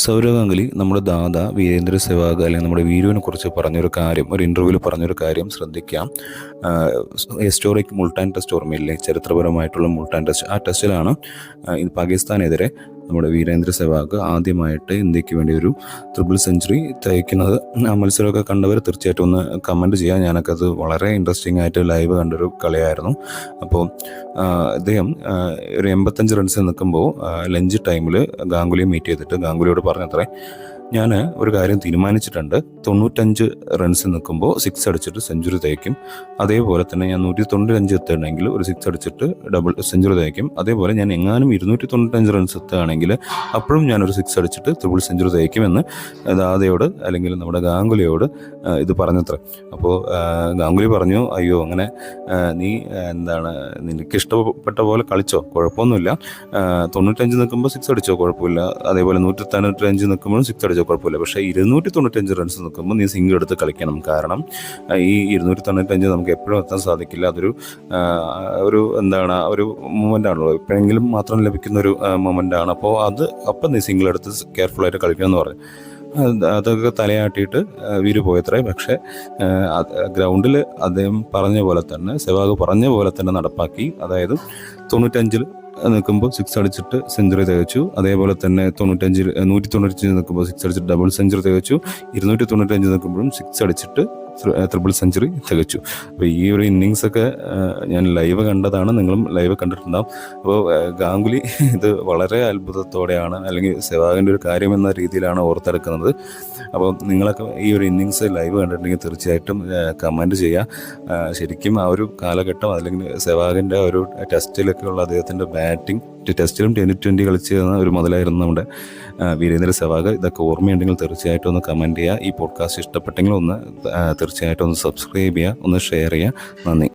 സൗരവ് ഗാംഗുലി നമ്മുടെ ദാദ വീരേന്ദ്ര സെവാഗ് അല്ലെങ്കിൽ നമ്മുടെ വീരുവിനെ കുറിച്ച് പറഞ്ഞൊരു കാര്യം, ഒരു ഇൻ്റർവ്യൂവിൽ പറഞ്ഞൊരു കാര്യം ശ്രദ്ധിക്കാം. ഹിസ്റ്റോറിക് മുൾട്ടാൻ ടെസ്റ്റ് ഓർമ്മയില്ലേ, ചരിത്രപരമായിട്ടുള്ള മുൾട്ടാൻ ടെസ്റ്റ്. ആ ടെസ്റ്റിലാണ് പാകിസ്ഥാനെതിരെ നമ്മുടെ വീരേന്ദ്ര സെവാഗ് ആദ്യമായിട്ട് ഇന്ത്യക്ക് വേണ്ടി ഒരു ട്രിപ്പിൾ സെഞ്ചുറി തയ്ക്കുന്നത്. ആ മത്സരമൊക്കെ കണ്ടവർ തീർച്ചയായിട്ടും ഒന്ന് കമൻറ്റ് ചെയ്യാം. ഞാനൊക്കെ അത് വളരെ ഇൻട്രസ്റ്റിംഗ് ആയിട്ട് ലൈവ് കണ്ടൊരു കളിയായിരുന്നു. അപ്പോൾ അദ്ദേഹം ഒരു 85 റൺസിൽ നിൽക്കുമ്പോൾ ലഞ്ച് ടൈമിൽ ഗാംഗുലിയെ മീറ്റ് ചെയ്തിട്ട് ഗാംഗുലിയോട് പറഞ്ഞത്രേ, ഞാൻ ഒരു കാര്യം തീരുമാനിച്ചിട്ടുണ്ട്, 95 റൺസ് നിൽക്കുമ്പോൾ 6 അടിച്ചിട്ട് സെഞ്ചുറി തയ്ക്കും. അതേപോലെ തന്നെ ഞാൻ 195 എത്തുകയാണെങ്കിൽ ഒരു 6 അടിച്ചിട്ട് ഡബിൾ സെഞ്ചുറി തയ്ക്കും. അതേപോലെ ഞാൻ എങ്ങാനും 295 റൺസ് എത്തുകയാണെങ്കിൽ അപ്പോഴും ഞാനൊരു 6 അടിച്ചിട്ട് ട്രിപ്പിൾ സെഞ്ചുറി തയ്ക്കുമെന്ന് ദാദയോട് അല്ലെങ്കിൽ നമ്മുടെ ഗാംഗുലിയോട് ഇത് പറഞ്ഞത്രേ. അപ്പോൾ ഗാംഗുലി പറഞ്ഞു, അയ്യോ അങ്ങനെ നീ നിനക്ക് ഇഷ്ടപ്പെട്ട പോലെ കളിച്ചോ, കുഴപ്പമൊന്നുമില്ല. 95 നിൽക്കുമ്പോൾ 6 അടിച്ചോ, കുഴപ്പമില്ല. അതേപോലെ 195 നിൽക്കുമ്പോഴും 6 അടിച്ചോ, കുഴപ്പമില്ല. പക്ഷേ 295 റൺസ് നിൽക്കുമ്പോൾ നീ സിംഗിൾ എടുത്ത് കളിക്കണം. കാരണം ഈ 295 നമുക്ക് എപ്പോഴും എത്താൻ സാധിക്കില്ല. അതൊരു ഒരു മൊമെൻ്റാണല്ലോ, എപ്പോഴെങ്കിലും മാത്രം ലഭിക്കുന്ന ഒരു മൊമെൻ്റാണ്. അപ്പോൾ അപ്പം നീ സിംഗിൾ എടുത്ത് കെയർഫുള്ളായിട്ട് കളിക്കണമെന്ന് പറഞ്ഞു. അതൊക്കെ തലയാട്ടിയിട്ട് വീര് പോയത്രേ. പക്ഷേ ഗ്രൗണ്ടിൽ അദ്ദേഹം പറഞ്ഞ പോലെ തന്നെ, സെവാഗ് പറഞ്ഞ പോലെ തന്നെ നടപ്പാക്കി. അതായത് 95 നിൽക്കുമ്പോൾ 6 അടിച്ചിട്ട് സെഞ്ചുറി തികച്ചു. അതേപോലെ തന്നെ 195 നിൽക്കുമ്പോൾ 6 അടിച്ചിട്ട് ഡബിൾ സെഞ്ചുറി തികച്ചു. 295 നിൽക്കുമ്പോഴും 6 അടിച്ചിട്ട് ട്രിപ്പിൾ സെഞ്ചുറി തികച്ചു. അപ്പോൾ ഈ ഒരു ഇന്നിങ്സൊക്കെ ഞാൻ ലൈവ് കണ്ടതാണ്, നിങ്ങളും ലൈവ് കണ്ടിട്ടുണ്ടാകും. അപ്പോൾ ഗാംഗുലി ഇത് വളരെ അത്ഭുതത്തോടെയാണ്, അല്ലെങ്കിൽ സെവാഗിൻ്റെ ഒരു കാര്യം എന്ന രീതിയിലാണ് ഓർത്തെടുക്കുന്നത്. അപ്പോൾ നിങ്ങളൊക്കെ ഈ ഒരു ഇന്നിങ്സ് ലൈവ് കണ്ടിട്ടുണ്ടെങ്കിൽ തീർച്ചയായിട്ടും കമൻറ്റ് ചെയ്യുക. ശരിക്കും ആ ഒരു കാലഘട്ടം, അല്ലെങ്കിൽ സെവാഗിൻ്റെ ഒരു ടെസ്റ്റിലൊക്കെയുള്ള അദ്ദേഹത്തിൻ്റെ ബാറ്റിംഗ്, ടെസ്റ്റിലും T20 കളിച്ച് ഒരു മുതലായിരുന്നു നമ്മുടെ വീരേന്ദ്ര സെവാഗ്. ഇതൊക്കെ ഓർമ്മയുണ്ടെങ്കിൽ തീർച്ചയായിട്ടും ഒന്ന് കമൻറ്റ് ചെയ്യുക. ഈ പോഡ്കാസ്റ്റ് ഇഷ്ടപ്പെട്ടെങ്കിൽ ഒന്ന് തീർച്ചയായിട്ടും ഒന്ന് സബ്സ്ക്രൈബ് ചെയ്യുക, ഒന്ന് ഷെയർ ചെയ്യുക. നന്ദി.